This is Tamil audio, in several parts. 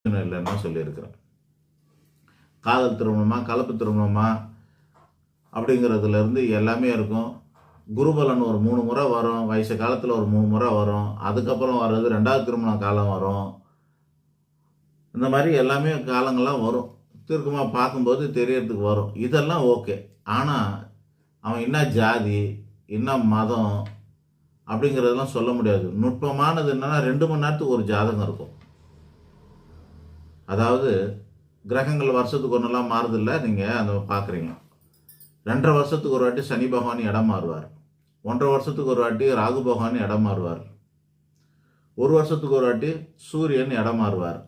இல்லைன்னா சொல்லியிருக்கிறேன். காதல் திருமணமா, கலப்பு திருமணமா அப்படிங்கிறதுலேருந்து எல்லாமே இருக்கும். குருபலன் ஒரு 3 முறை வரும். வயசு காலத்தில் ஒரு 3 முறை வரும். அதுக்கப்புறம் வர்றது 2வது திருமண காலம் வரும். இந்த மாதிரி எல்லாமே காலங்கள்லாம் வரும். தீர்க்கமாக பார்க்கும்போது தெரியறதுக்கு வரும். இதெல்லாம் ஓகே. ஆனால் அவன் என்ன ஜாதி, என்ன மதம் அப்படிங்கிறதெல்லாம் சொல்ல முடியாது. நுட்பமானது என்னன்னா 2 மணி நேரத்துக்கு ஒரு ஜாதகம் இருக்கும். அதாவது கிரகங்கள் வருஷத்துக்கு ஒன்றெல்லாம் மாறுதில்ல, நீங்கள் அதை பார்க்குறீங்க. 2.5 வருஷத்துக்கு ஒரு வாட்டி சனி பகவான் இடம் மாறுவார். 1.5 வருஷத்துக்கு ஒரு வாட்டி ராகு பகவான் இடம் மாறுவார். 1 வருஷத்துக்கு ஒரு வாட்டி சூரியன் இடம் மாறுவார்.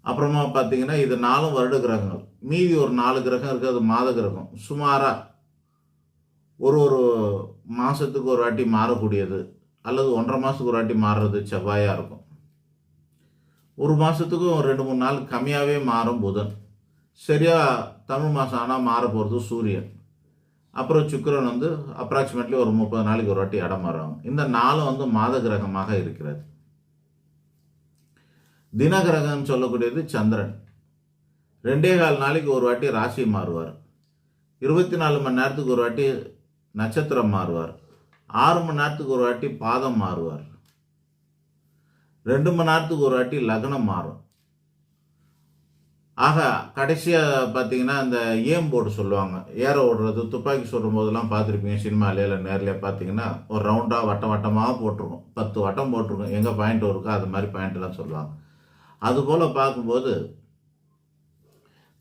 அப்புறமா பார்த்தீங்கன்னா இது 4 வருட கிரகங்கள். மீதி ஒரு 4 கிரகம் இருக்குது, அது மாத கிரகம். சுமாராக ஒரு மாதத்துக்கு ஒரு வாட்டி மாறக்கூடியது, அல்லது 1.5 மாதத்துக்கு ஒரு வாட்டி மாறுறது செவ்வாயாக இருக்கும். ஒரு மாதத்துக்கும் 2-3 நாள் கம்மியாகவே மாறும் புதன். சரியாக தமிழ் மாதம் ஆனால் மாற போகிறது சூரியன். அப்புறம் சுக்கிரன் அப்ராக்சிமேட்லி ஒரு 30 நாளைக்கு ஒரு வாட்டி இடம் மாறுவாங்க. இந்த 4 மாத கிரகமாக இருக்கிறது. தின கிரகம்னு சொல்லக்கூடியது சந்திரன். 2.25 நாளைக்கு ஒரு வாட்டி ராசி மாறுவார். 24 மணி நேரத்துக்கு ஒரு வாட்டி நட்சத்திரம் மாறுவார். 6 மணி நேரத்துக்கு ஒரு வாட்டி பாதம் மாறுவார். 2 மணி நேரத்துக்கு ஒரு வாட்டி லக்னம் மாறும். ஆக கடைசியாக பார்த்தீங்கன்னா இந்த ஏம் போர்டு சொல்லுவாங்க, ஏற ஓடுறது, துப்பாக்கி சொல்லும் போதெல்லாம் பார்த்துருப்பீங்க சினிமாலே இல்லை நேரில். பார்த்தீங்கன்னா ஒரு ரவுண்டாக வட்டமாக போட்டிருக்கும். 10 வட்டம் போட்டிருக்கும். எங்கே பாயிண்ட் இருக்கோ அது மாதிரி பாயிண்ட்லாம் சொல்லுவாங்க. அதுபோல் பார்க்கும்போது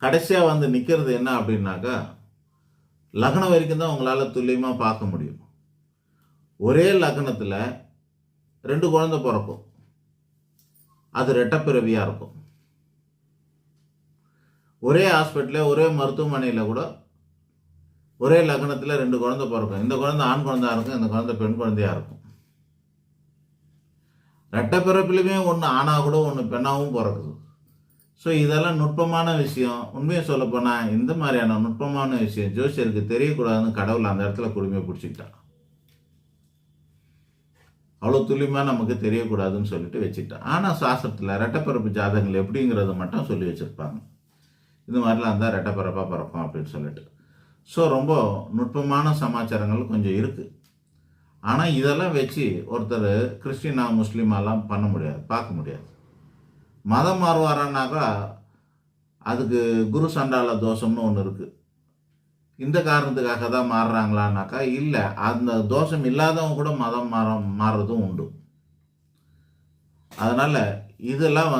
கடைசியாக நிற்கிறது என்ன அப்படின்னாக்கா, லக்னம் வரைக்கும் தான் உங்களால் துல்லியமாக பார்க்க முடியும். ஒரே லக்னத்தில் 2 குழந்தை பிறக்கும். அது ரெட்டப்பிறவியாக இருக்கும். ஒரே ஹாஸ்பிட்டலில் ஒரே மருத்துவமனையில் கூட ஒரே லக்னத்தில் 2 குழந்தை பிறக்கும். இந்த குழந்தை ஆண் குழந்தையாக இருக்கும், இந்த குழந்தை பெண் குழந்தையாக இருக்கும். ரெட்டப்பிறப்பிலுமே ஒன்று ஆணாக கூட ஒன்று பெண்ணாகவும் பிறக்குது. ஸோ இதெல்லாம் நுட்பமான விஷயம். உண்மையை சொல்லப்போனால் இந்த மாதிரியான நுட்பமான விஷயம் ஜோசியருக்கு தெரியக்கூடாதுன்னு கடவுள் அந்த இடத்துல குடுமையை பிடிச்சிக்கிட்டான். அவ்வளோ துல்லியமாக நமக்கு தெரியக்கூடாதுன்னு சொல்லிட்டு வச்சுக்கிட்டான். ஆனால் சாஸ்திரத்தில் ரெட்டப்பிறப்பு ஜாதகங்கள் எப்படிங்கிறத மட்டும் சொல்லி வச்சுருப்பாங்க. இது மாதிரிலாம் இருந்தால் ரெட்டப்பிறப்பாக பிறக்கும் அப்படின்னு சொல்லிட்டு. ஸோ ரொம்ப நுட்பமான சமாச்சாரங்கள் கொஞ்சம் இருக்குது. ஆனால் இதெல்லாம் வச்சு ஒருத்தர் கிறிஸ்டினா முஸ்லீமாலாம் பண்ண முடியாது, பார்க்க முடியாது. மதம் மாறுவாரான்னாக்கா அதுக்கு குரு சண்டால தோஷம்னு ஒன்று இருக்குது. இந்த காரணத்துக்காக தான் மாறுறாங்களான்னாக்கா இல்லை, அந்த தோஷம் இல்லாதவங்க கூட மதம் மாறுறதும் உண்டு. அதனால் இதெல்லாம்